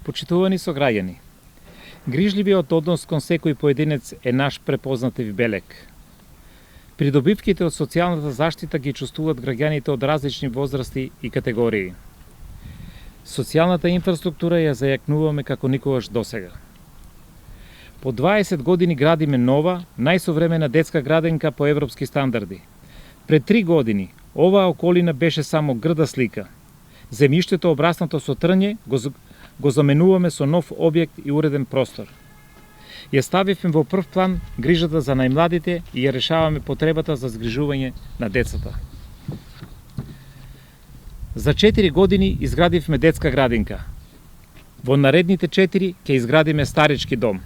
Почитувани сограѓани, грижливиот однос кон секој поединец е наш препознатив белег. Придобивките од социјалната заштита ги чувствуваат граѓаните од различни возрасти и категории. Социјалната инфраструктура ја зајакнуваме како никогаш досега. По 20 години градиме нова, најсовремена детска градинка по европски стандарди. Пред 3 години оваа околина беше само грда слика. Земјиштето обраснато со трње го заменуваме со нов објект и уреден простор. Ја ставивме во прв план грижата за најмладите и ја решаваме потребата за згрижување на децата. За 4 години изградивме детска градинка. Во наредните 4 ќе изградиме старички дом.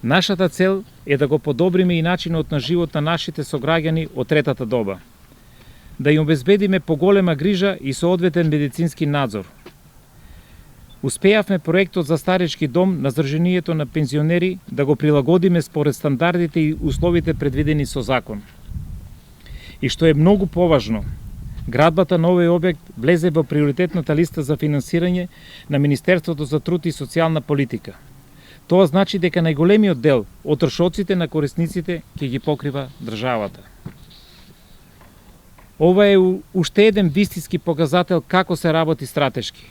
Нашата цел е да го подобриме и начинот на живот на нашите сограѓани од третата доба. Да им обезбедиме поголема грижа и соодветен медицински надзор. Успеавме проектот за старички дом на здруженијето на пензионери да го прилагодиме според стандардите и условите предвидени со закон. И што е многу поважно, градбата на овој објект влезе во приоритетната листа за финансирање на Министерството за труд и социјална политика. Тоа значи дека најголемиот дел од трошоците на корисниците ќе ги покрива државата. Ова е уште еден вистински показател како се работи стратешки.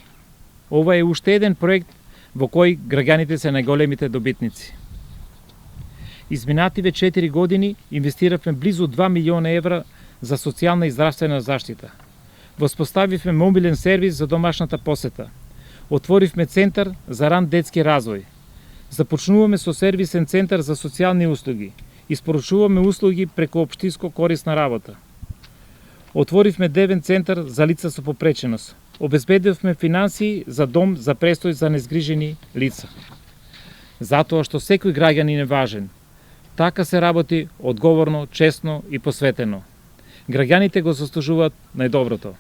Ова е уште еден проект во кој граѓаните се најголемите добитници. Изминативе 4 години инвестиравме близу 2 милиона евра за социјална и здравствена заштита. Воспоставивме мобилен сервис за домашната посета. Отворивме центар за ран детски развој. Започнуваме со сервисен центар за социјални услуги. Испоручуваме услуги преку општинско корисна работа. Отворивме дневен центар за лица со попреченост. Обезбедивме финансии за дом за престој за незгрижени лица. Затоа што секој граѓанин е важен. Така се работи одговорно, честно и посветено. Граѓаните го заслужуваат најдоброто.